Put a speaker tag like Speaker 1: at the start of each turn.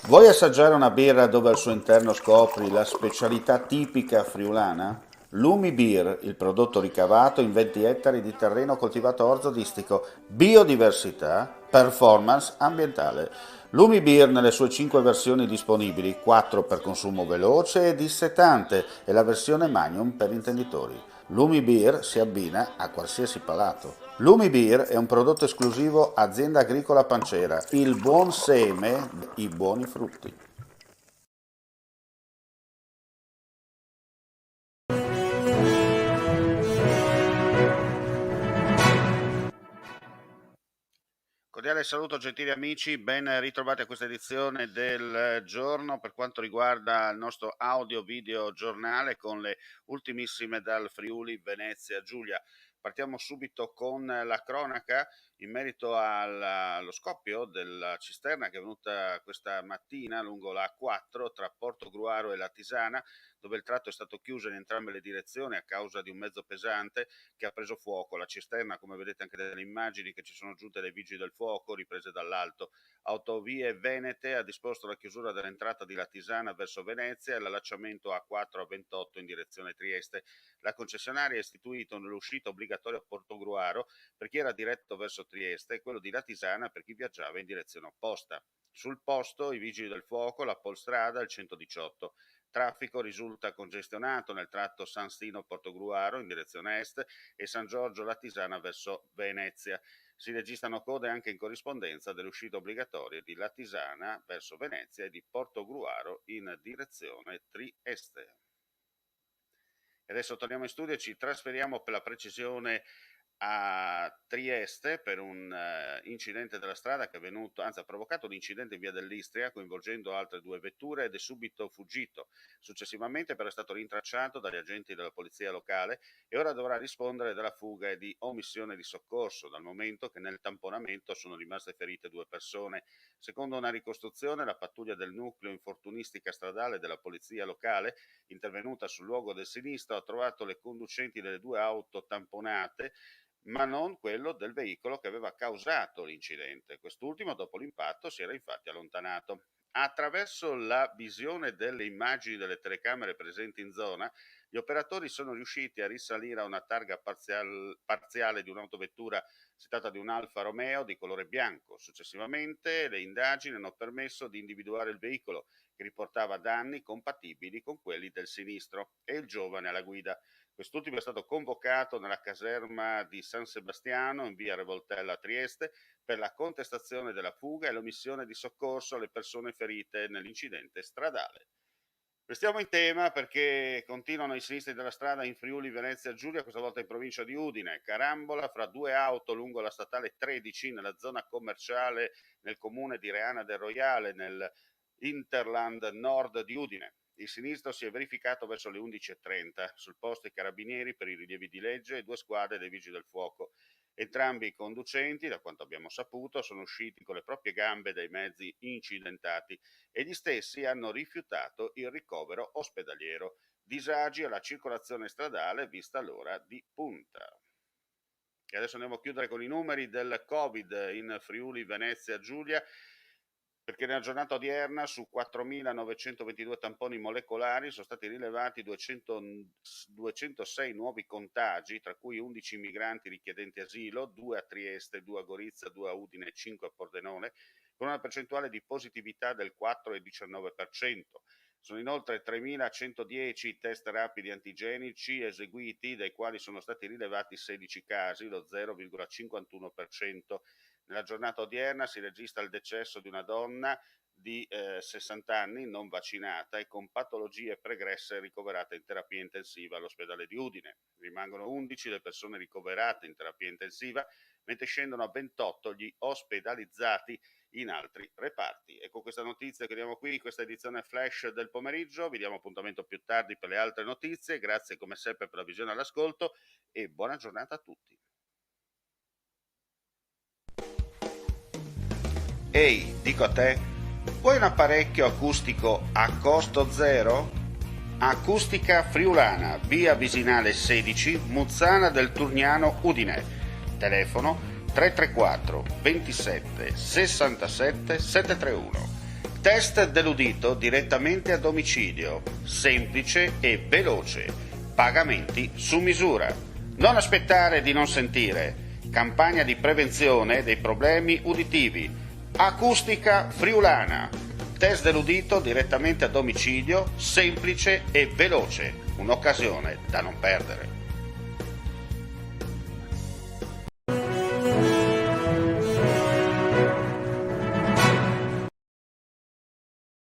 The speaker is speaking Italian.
Speaker 1: Vuoi assaggiare una birra dove al suo interno scopri la specialità tipica friulana? Lumi Beer, il prodotto ricavato in 20 ettari di terreno coltivato orzodistico, biodiversità, performance ambientale. Lumi Beer nelle sue 5 versioni disponibili, 4 per consumo veloce e dissetante e la versione Magnum per intenditori. Lumi Beer si abbina a qualsiasi palato. Lumi Beer è un prodotto esclusivo Azienda Agricola Pancera, il buon seme, i buoni frutti. Cordiale saluto gentili amici, ben ritrovati a questa edizione del giorno per quanto riguarda il nostro audio video giornale con le ultimissime dal Friuli Venezia Giulia. Partiamo subito con la cronaca in merito allo scoppio della cisterna che è venuta questa mattina lungo la A4 tra Porto Gruaro e la Tisana, dove il tratto è stato chiuso in entrambe le direzioni a causa di un mezzo pesante che ha preso fuoco. La cisterna, come vedete anche dalle immagini che ci sono giunte dai vigili del fuoco, riprese dall'alto. Autovie Venete ha disposto la chiusura dell'entrata di Latisana verso Venezia e l'allacciamento A4 a 28 in direzione Trieste. La concessionaria ha istituito un'uscita obbligatoria a Portogruaro per chi era diretto verso Trieste e quello di Latisana per chi viaggiava in direzione opposta. Sul posto i vigili del fuoco, la Polstrada, il 118. Traffico risulta congestionato nel tratto San Stino-Portogruaro in direzione est e San Giorgio-Latisana verso Venezia. Si registrano code anche in corrispondenza delle uscite obbligatorie di Latisana verso Venezia e di Portogruaro in direzione Trieste. E adesso torniamo in studio e ci trasferiamo per la precisione a Trieste per un incidente della strada che è avvenuto, anzi ha provocato un incidente in via dell'Istria coinvolgendo altre due vetture ed è subito fuggito. Successivamente però è stato rintracciato dagli agenti della polizia locale e ora dovrà rispondere della fuga e di omissione di soccorso, dal momento che nel tamponamento sono rimaste ferite due persone. Secondo una ricostruzione, la pattuglia del nucleo infortunistica stradale della polizia locale, intervenuta sul luogo del sinistro, ha trovato le conducenti delle due auto tamponate ma non quello del veicolo che aveva causato l'incidente. Quest'ultimo, dopo l'impatto, si era infatti allontanato. Attraverso la visione delle immagini delle telecamere presenti in zona, gli operatori sono riusciti a risalire a una targa parziale di un'autovettura, si tratta di un Alfa Romeo di colore bianco. Successivamente le indagini hanno permesso di individuare il veicolo che riportava danni compatibili con quelli del sinistro e il giovane alla guida. Quest'ultimo è stato convocato nella caserma di San Sebastiano in via Revoltella a Trieste per la contestazione della fuga e l'omissione di soccorso alle persone ferite nell'incidente stradale. Restiamo in tema perché continuano i sinistri della strada in Friuli Venezia Giulia, questa volta in provincia di Udine. Carambola fra due auto lungo la statale 13 nella zona commerciale nel comune di Reana del Roiale, nel Interland nord di Udine. Il sinistro si è verificato verso le 11.30. Sul posto i carabinieri per i rilievi di legge e due squadre dei vigili del fuoco. Entrambi i conducenti, da quanto abbiamo saputo, sono usciti con le proprie gambe dai mezzi incidentati e gli stessi hanno rifiutato il ricovero ospedaliero. Disagi alla circolazione stradale vista l'ora di punta. E adesso andiamo a chiudere con i numeri del Covid in Friuli Venezia Giulia, perché nella giornata odierna su 4.922 tamponi molecolari sono stati rilevati 206 nuovi contagi, tra cui 11 migranti richiedenti asilo, 2 a Trieste, 2 a Gorizia, 2 a Udine e 5 a Pordenone, con una percentuale di positività del 4,19%. Sono inoltre 3.110 test rapidi antigenici eseguiti, dai quali sono stati rilevati 16 casi, lo 0,51%. Nella giornata odierna si registra il decesso di una donna di 60 anni non vaccinata e con patologie pregresse ricoverata in terapia intensiva all'ospedale di Udine. Rimangono 11 le persone ricoverate in terapia intensiva, mentre scendono a 28 gli ospedalizzati in altri reparti. E con questa notizia chiudiamo qui questa edizione flash del pomeriggio. Vi diamo appuntamento più tardi per le altre notizie. Grazie come sempre per la visione e l'ascolto e buona giornata a tutti. Ehi, dico a te, vuoi un apparecchio acustico a costo zero? Acustica Friulana, via Visinale 16, Muzzana del Turniano, Udine. Telefono 334 27 67 731. Test dell'udito direttamente a domicilio, semplice e veloce, pagamenti su misura. Non aspettare di non sentire, campagna di prevenzione dei problemi uditivi, acustica friulana, test dell'udito direttamente a domicilio, semplice e veloce, un'occasione da non perdere.